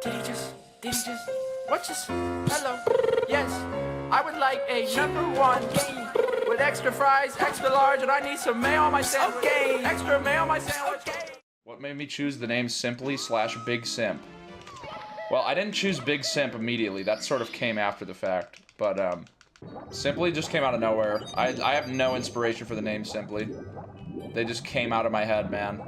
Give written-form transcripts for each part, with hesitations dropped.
What's this? Hello. Yes, I would like a #1 game with extra fries, extra large, and I need some mayo on my sandwich. Okay. Extra mayo on my sandwich. Okay. What made me choose the name Simply/Big Simp? Well, I didn't choose Big Simp immediately. That sort of came after the fact. But, Simply just came out of nowhere. I have no inspiration for the name Simply. They just came out of my head, man.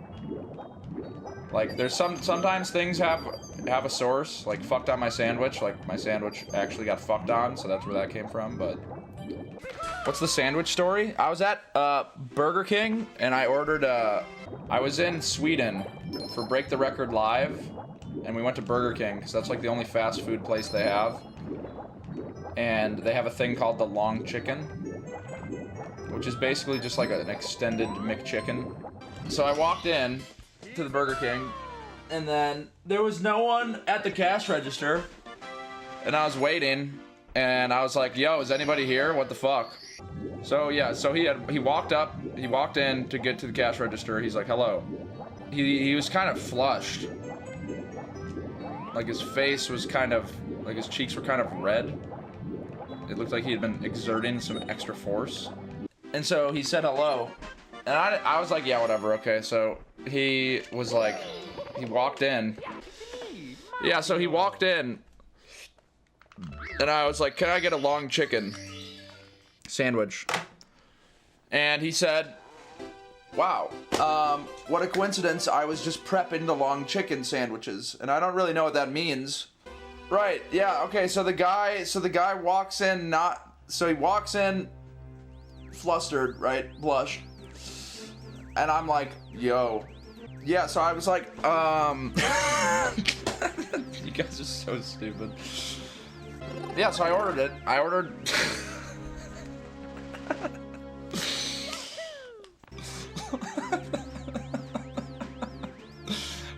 Like, there's sometimes things have a source. Like, fucked on my sandwich. Like, my sandwich actually got fucked on, so that's where that came from, but... What's the sandwich story? I was at, Burger King, and I ordered, I was in Sweden for Break the Record Live, and we went to Burger King, because that's, like, the only fast food place they have. And they have a thing called the Long Chicken, which is basically just like an extended McChicken. So I walked in to the Burger King, and then there was no one at the cash register, and I was waiting, and I was like, yo, is anybody here? What the fuck? So yeah, so he walked in to get to the cash register. He's like, hello. He was kind of flushed. Like his face was kind of, like his cheeks were kind of red. It looked like he had been exerting some extra force. And so he said hello. And I was like, yeah, whatever, okay. So he was like, he walked in. Yeah, so he walked in. And I was like, can I get a long chicken sandwich? And he said, wow, what a coincidence. I was just prepping the long chicken sandwiches. And I don't really know what that means. Right, yeah, okay, so the guy walks in he walks in flustered, right, blushed. And I'm like, yo. Yeah, so I was like, you guys are so stupid. Yeah, so I ordered it. I ordered...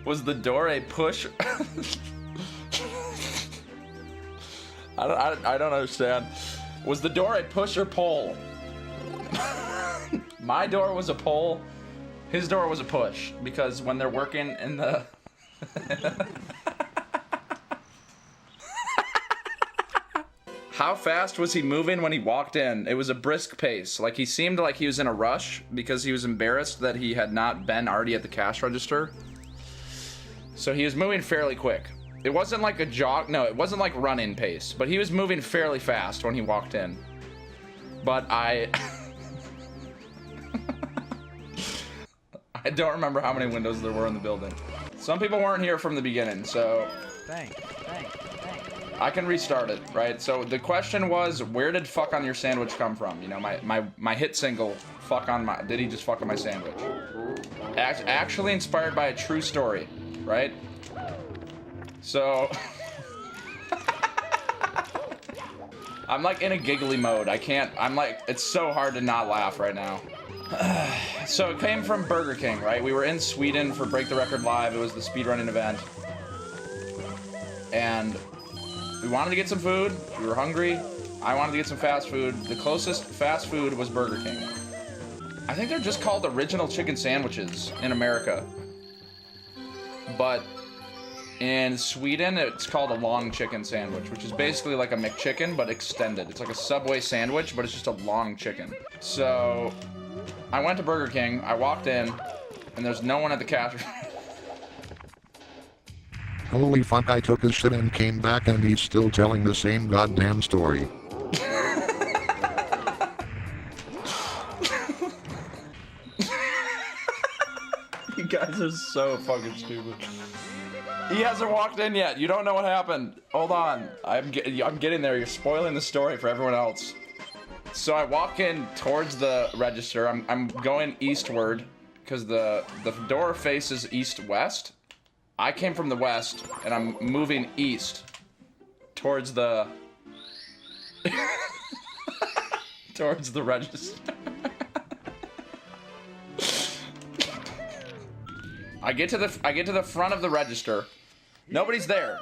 Was the door a push? I don't understand. Was the door a push or pull? My door was a pull. His door was a push. Because when they're working in the... How fast was he moving when he walked in? It was a brisk pace. Like, he seemed like he was in a rush because he was embarrassed that he had not been already at the cash register. So he was moving fairly quick. It wasn't like a jog, no, it wasn't like running pace, but he was moving fairly fast when he walked in. But I don't remember how many windows there were in the building. Some people weren't here from the beginning, so Thanks. I can restart it, right? So the question was, where did fuck on your sandwich come from? You know, my hit single, did he just fuck on my sandwich? Actually inspired by a true story, right? So, I'm like in a giggly mode. It's so hard to not laugh right now. So it came from Burger King, right? We were in Sweden for Break the Record Live. It was the speedrunning event. And we wanted to get some food. We were hungry. I wanted to get some fast food. The closest fast food was Burger King. I think they're just called original chicken sandwiches in America. But in Sweden, it's called a long chicken sandwich, which is basically like a McChicken, but extended. It's like a Subway sandwich, but it's just a long chicken. So, I went to Burger King, I walked in, and there's no one at the cash. Holy fuck, I took a shit and came back and he's still telling the same goddamn story. You guys are so fucking stupid. He hasn't walked in yet. You don't know what happened. Hold on. I'm getting there. You're spoiling the story for everyone else. So I walk in towards the register. I'm going eastward because the door faces east-west. I came from the west, and I'm moving east towards the... towards the register. I get to the front of the register. Nobody's there.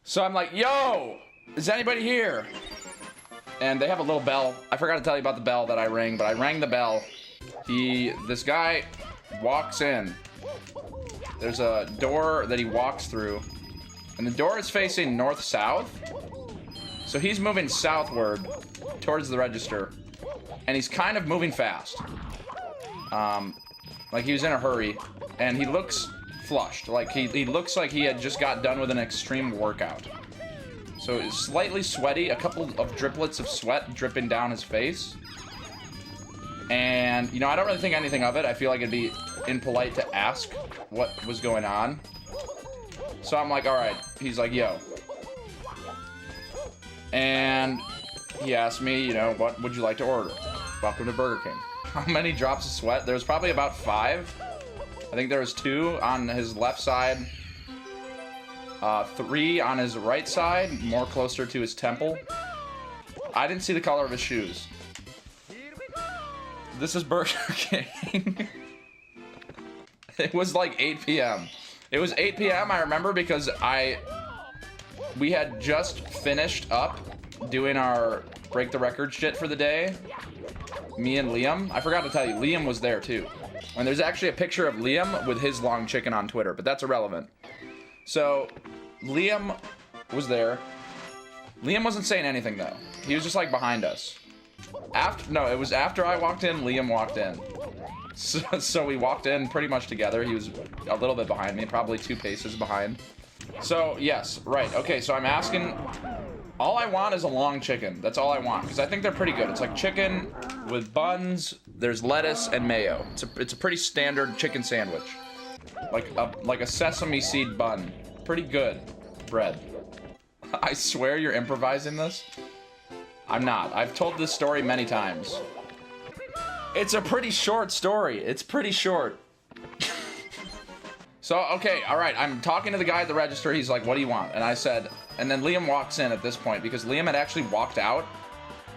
So I'm like, yo, is anybody here? And they have a little bell. I forgot to tell you about the bell that I rang, but I rang the bell. This guy walks in. There's a door that he walks through, And the door is facing north-south. So he's moving southward towards the register. And he's kind of moving fast. Like he was in a hurry. And he looks flushed. Like he looks like he had just got done with an extreme workout. So it's slightly sweaty. A couple of driplets of sweat dripping down his face. And, you know, I don't really think anything of it. I feel like it'd be impolite to ask what was going on. So I'm like, all right. He's like, yo. And he asked me, you know, what would you like to order? Welcome to Burger King. How many drops of sweat? There was probably about 5. I think there was 2 on his left side. 3 on his right side, more closer to his temple. I didn't see the color of his shoes. This is Burger King. It was like 8 p.m. It was 8 p.m. I remember because we had just finished up doing our break the record shit for the day. Me and Liam. I forgot to tell you, Liam was there too. And there's actually a picture of Liam with his long chicken on Twitter, but that's irrelevant. So, Liam was there. Liam wasn't saying anything though. He was just like behind us. It was after I walked in, Liam walked in. So we walked in pretty much together. He was a little bit behind me, probably 2 paces behind. So, yes, right. Okay, so I'm asking, all I want is a long chicken. That's all I want, because I think they're pretty good. It's like chicken with buns, there's lettuce and mayo. It's a pretty standard chicken sandwich. Like a sesame seed bun. Pretty good bread. I swear you're improvising this. I'm not. I've told this story many times. It's a pretty short story. It's pretty short. So, okay, all right. I'm talking to the guy at the register. He's like, what do you want? And I said, and then Liam walks in at this point because Liam had actually walked out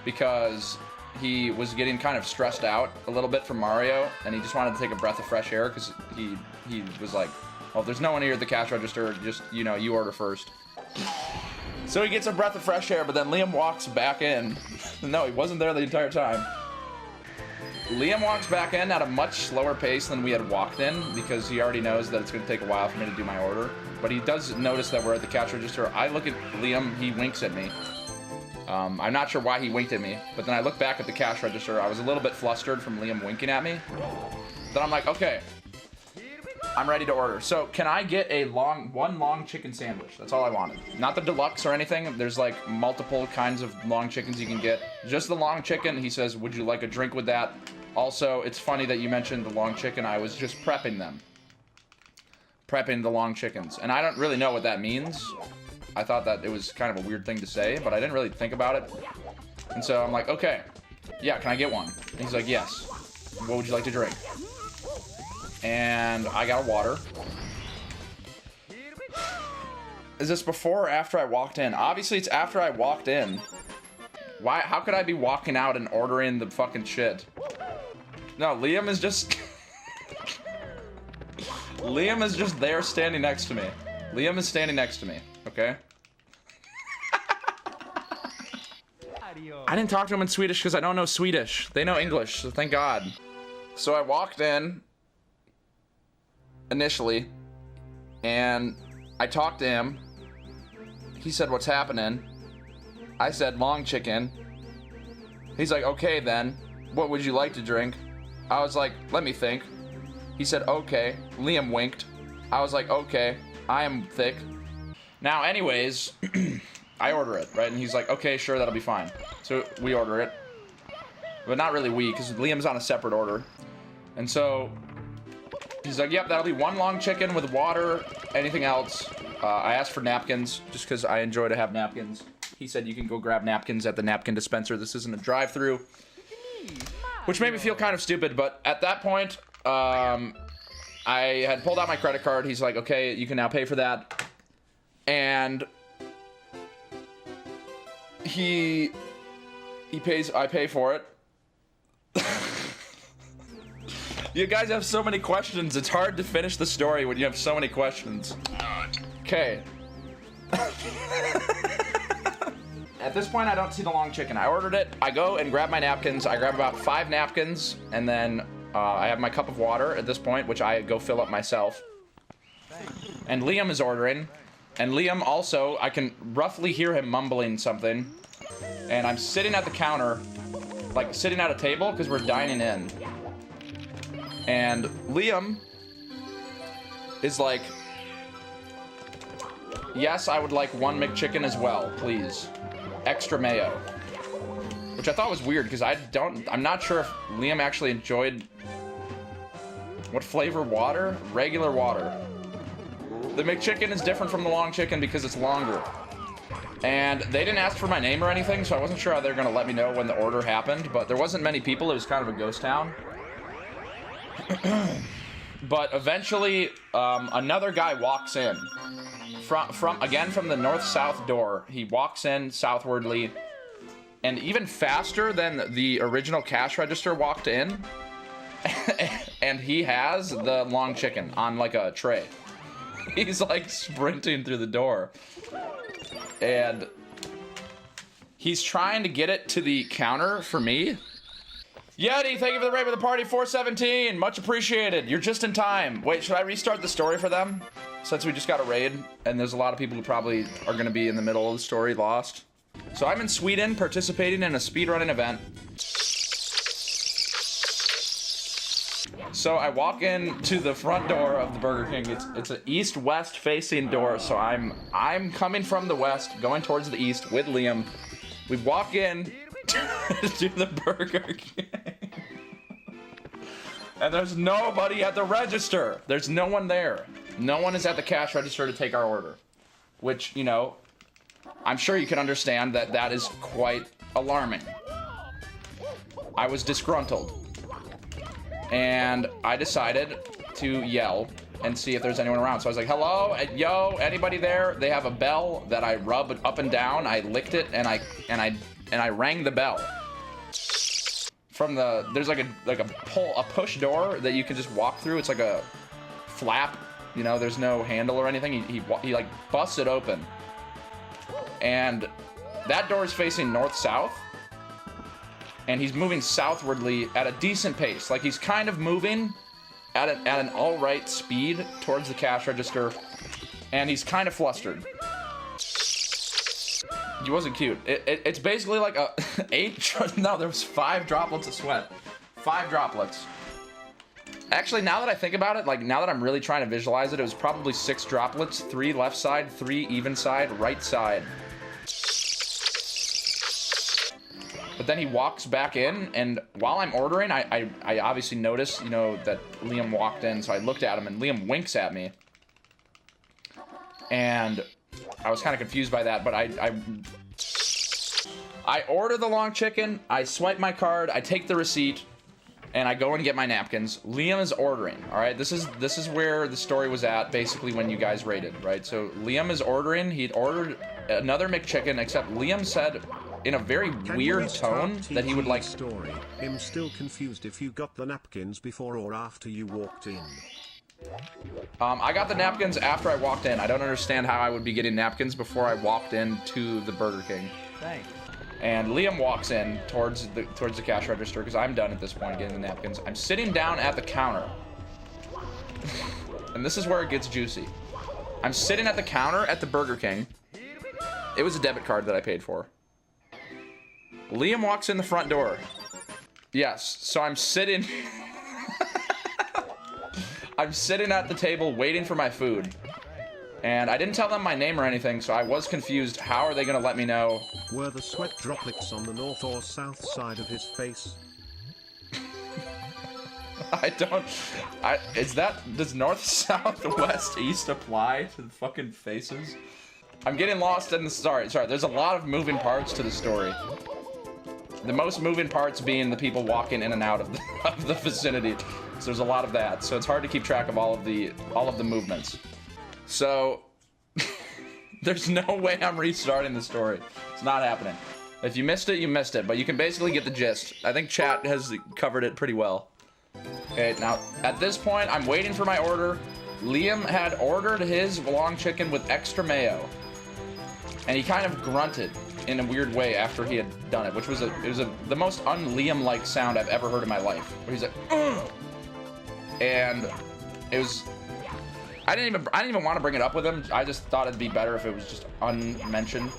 because he was getting kind of stressed out a little bit from Mario, and he just wanted to take a breath of fresh air because he was like, well, if there's no one here at the cash register, just, you know, you order first. So he gets a breath of fresh air, but then Liam walks back in. No, he wasn't there the entire time. Liam walks back in at a much slower pace than we had walked in because he already knows that it's going to take a while for me to do my order. But he does notice that we're at the cash register. I look at Liam, he winks at me. I'm not sure why he winked at me, but then I look back at the cash register. I was a little bit flustered from Liam winking at me. Then I'm like, okay, I'm ready to order. So can I get one long chicken sandwich? That's all I wanted. Not the deluxe or anything. There's like multiple kinds of long chickens you can get. Just the long chicken. He says, would you like a drink with that? Also, it's funny that you mentioned the long chicken. I was just prepping them. Prepping the long chickens. And I don't really know what that means. I thought that it was kind of a weird thing to say, but I didn't really think about it. And so I'm like, okay, yeah, can I get one? And he's like, yes. What would you like to drink? And I got a water. Is this before or after I walked in? Obviously, it's after I walked in. Why? How could I be walking out and ordering the fucking shit? No, Liam is just... Liam is just there standing next to me. Liam is standing next to me, okay? I didn't talk to him in Swedish because I don't know Swedish. They know English, so thank God. So I walked in initially, and I talked to him. He said, what's happening? I said, long chicken. He's like, okay then, what would you like to drink? I was like, let me think. He said, okay. Liam winked. I was like, okay, I am thick. Now, anyways, I order it, right? And he's like, okay, sure, that'll be fine. So we order it. But not really we, because Liam's on a separate order. And so he's like, yep, that'll be one long chicken with water, anything else. I asked for napkins, just because I enjoy to have napkins. He said you can go grab napkins at the napkin dispenser. This isn't a drive-thru. Which made me feel kind of stupid, but at that point, I had pulled out my credit card. He's like, okay, you can now pay for that. And he pays, I pay for it. You guys have so many questions. It's hard to finish the story when you have so many questions. Okay. At this point, I don't see the long chicken. I ordered it. I go and grab my napkins. I grab about 5 napkins, and then I have my cup of water at this point, which I go fill up myself. And Liam is ordering. And Liam also, I can roughly hear him mumbling something. And I'm sitting at the counter, like sitting at a table because we're dining in. And Liam is like, yes, I would like one McChicken as well, please. Extra mayo. Which I thought was weird because I'm not sure if Liam actually enjoyed what flavor water? Regular water. The McChicken is different from the long chicken because it's longer. And they didn't ask for my name or anything, so I wasn't sure how they were going to let me know when the order happened, but there wasn't many people. It was kind of a ghost town. But eventually, another guy walks in. From the north-south door. He walks in southwardly, and even faster than the original cash register walked in. And he has the long chicken on like a tray. He's like sprinting through the door. And he's trying to get it to the counter for me. Yeti, thank you for the raid with the party, 417. Much appreciated. You're just in time. Wait, should I restart the story for them? Since we just got a raid, and there's a lot of people who probably are going to be in the middle of the story lost. So I'm in Sweden participating in a speedrunning event. So I walk in to the front door of the Burger King. It's an east-west facing door, so I'm coming from the west, going towards the east with Liam. We walk in to the Burger King. And there's nobody at the register. There's no one there. No one is at the cash register to take our order. Which, you know, I'm sure you can understand that that is quite alarming. I was disgruntled. And I decided to yell and see if there's anyone around. So I was like, hello, yo, anybody there? They have a bell that I rub up and down. I licked it and I rang the bell. From there's like a push door that you can just walk through. It's like a flap, you know, there's no handle or anything. He like busts it open. And that door is facing north-south. And he's moving southwardly at a decent pace. Like, he's kind of moving at an all-right speed towards the cash register. And he's kind of flustered. He wasn't cute. It's basically like a no, there was 5 droplets of sweat. 5 droplets. Actually, now that I think about it, like, now that I'm really trying to visualize it, it was probably 6 droplets. 3 left side, 3 even side, right side. But then he walks back in, and while I'm ordering, I obviously notice, you know, that Liam walked in, so I looked at him, and Liam winks at me. And I was kind of confused by that, but I order the long chicken, I swipe my card, I take the receipt, and I go and get my napkins. Liam is ordering, all right? This is where the story was at, basically, when you guys raided, right? So Liam is ordering. He'd ordered another McChicken, except Liam said in a very weird tone that he would like... Story. I'm still confused if you got the napkins before or after you walked in. I got the napkins after I walked in. I don't understand how I would be getting napkins before I walked into the Burger King. Thanks. And Liam walks in towards the cash register because I'm done at this point getting the napkins. I'm sitting down at the counter. And this is where it gets juicy. I'm sitting at the counter at the Burger King. It was a debit card that I paid for. Liam walks in the front door. Yes, so I'm sitting... I'm sitting at the table waiting for my food. And I didn't tell them my name or anything, so I was confused. How are they going to let me know? Were the sweat droplets on the north or south side of his face? Does north, south, west, east apply to the fucking faces? I'm getting lost in the, sorry, there's a lot of moving parts to the story. The most moving parts being the people walking in and out of the vicinity. So there's a lot of that. So it's hard to keep track of all of the movements. So there's no way I'm restarting the story. It's not happening. If you missed it, you missed it. But you can basically get the gist. I think chat has covered it pretty well. Okay, now at this point, I'm waiting for my order. Liam had ordered his long chicken with extra mayo. And he kind of grunted in a weird way after he had done it, which was the most un-Liam-like sound I've ever heard in my life. Where he's like, ugh! And it was I didn't even want to bring it up with him. I just thought it'd be better if it was just unmentioned.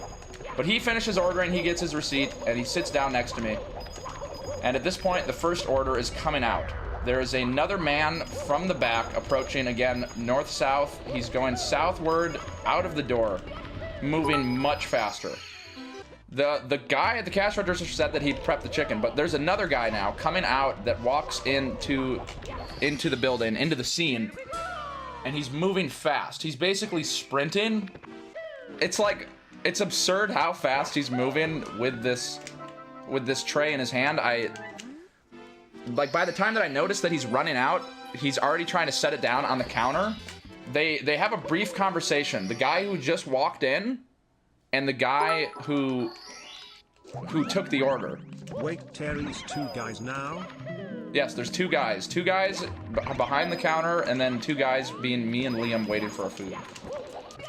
But he finishes ordering, he gets his receipt, and he sits down next to me. And at this point, the first order is coming out. There is another man from the back approaching, again, north-south. He's going southward out of the door, moving much faster. The guy at the cash register said that he prepped the chicken, but there's another guy now coming out that walks into the building, into the scene, and he's moving fast. He's basically sprinting. It's like, it's absurd how fast he's moving with this tray in his hand. Like, by the time that I notice that he's running out, he's already trying to set it down on the counter. They have a brief conversation. The guy who just walked in and the guy who took the order. Wait, Terry's two guys now? Yes, there's two guys. Two guys behind the counter, and then two guys being me and Liam waiting for our food.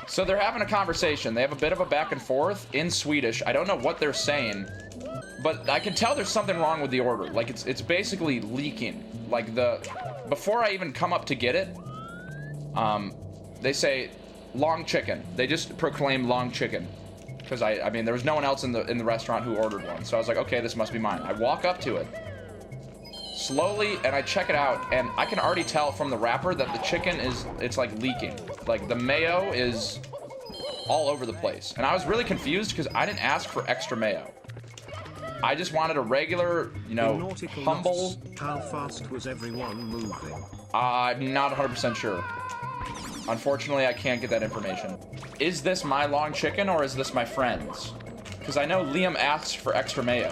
So they're having a conversation. They have a bit of a back and forth in Swedish. I don't know what they're saying, but I can tell there's something wrong with the order. Like, it's basically leaking. Like, before I even come up to get it, they say long chicken. They just proclaim long chicken. Because I mean, there was no one else in the restaurant who ordered one. So I was like, okay, this must be mine. I walk up to it slowly, and I check it out, and I can already tell from the wrapper that the chicken it's like leaking. Like, the mayo is all over the place. And I was really confused because I didn't ask for extra mayo. I just wanted a regular, you know, humble... How fast was everyone moving? I'm not 100% sure. Unfortunately, I can't get that information. Is this my long chicken, or is this my friend's? Because I know Liam asked for extra mayo.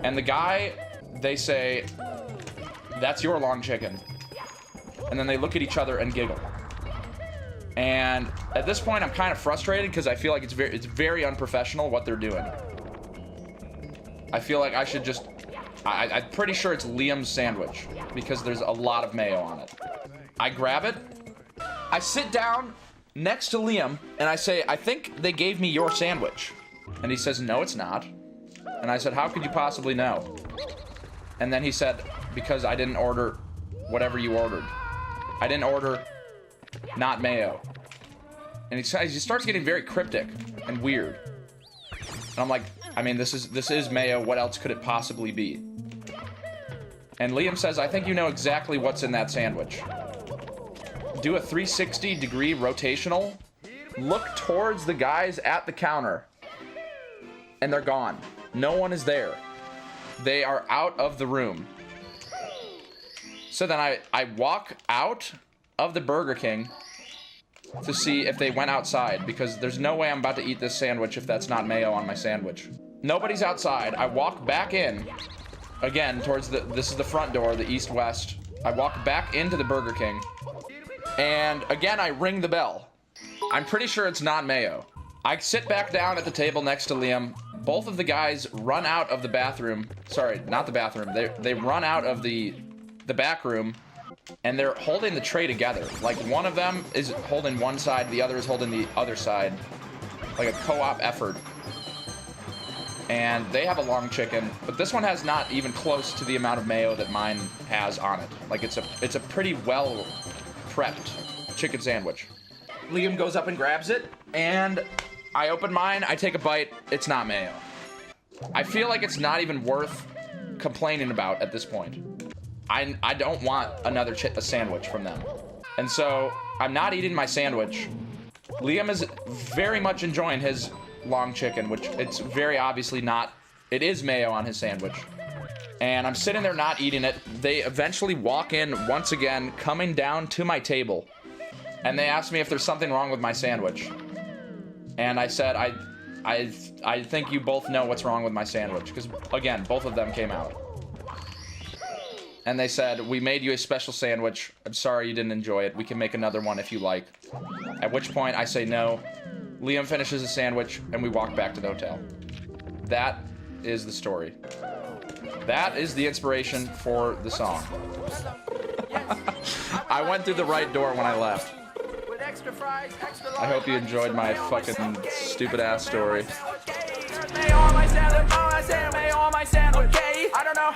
And the guy, they say, that's your long chicken. And then they look at each other and giggle. And at this point, I'm kind of frustrated because I feel like it's very unprofessional what they're doing. I feel like I should just... I'm pretty sure it's Liam's sandwich because there's a lot of mayo on it. I grab it. I sit down next to Liam and I say, I think they gave me your sandwich. And he says, no, it's not. And I said, how could you possibly know? And then he said, because I didn't order whatever you ordered. I didn't order not mayo. And he starts getting very cryptic and weird. And I'm like, I mean, this is mayo. What else could it possibly be? And Liam says, I think you know exactly what's in that sandwich. Do a 360-degree rotational. Look towards the guys at the counter. And they're gone. No one is there. They are out of the room. So then I walk out of the Burger King to see if they went outside, because there's no way I'm about to eat this sandwich if that's not mayo on my sandwich. Nobody's outside. I walk back in, again, towards this is the front door, the east-west. I walk back into the Burger King, and again, I ring the bell. I'm pretty sure it's not mayo. I sit back down at the table next to Liam. Both of the guys run out of the bathroom. Sorry, not the bathroom. They run out of the back room, and they're holding the tray together. Like, one of them is holding one side, the other is holding the other side. Like a co-op effort. And they have a long chicken, but this one has not even close to the amount of mayo that mine has on it. Like, it's a pretty well prepped chicken sandwich. Liam goes up and grabs it, and I open mine, I take a bite, it's not mayo. I feel like it's not even worth complaining about at this point. I don't want another sandwich from them. And so, I'm not eating my sandwich. Liam is very much enjoying his long chicken, which it's very obviously not. It is mayo on his sandwich. And I'm sitting there not eating it. They eventually walk in once again, coming down to my table. And they ask me if there's something wrong with my sandwich. And I said, I think you both know what's wrong with my sandwich. Because, again, both of them came out. And they said, we made you a special sandwich. I'm sorry you didn't enjoy it. We can make another one if you like. At which point, I say no. Liam finishes the sandwich, and we walk back to the hotel. That is the story. That is the inspiration for the song. I went through the right door when I left. I hope you enjoyed my fucking stupid-ass story. Mayo on my sandwich, I don't know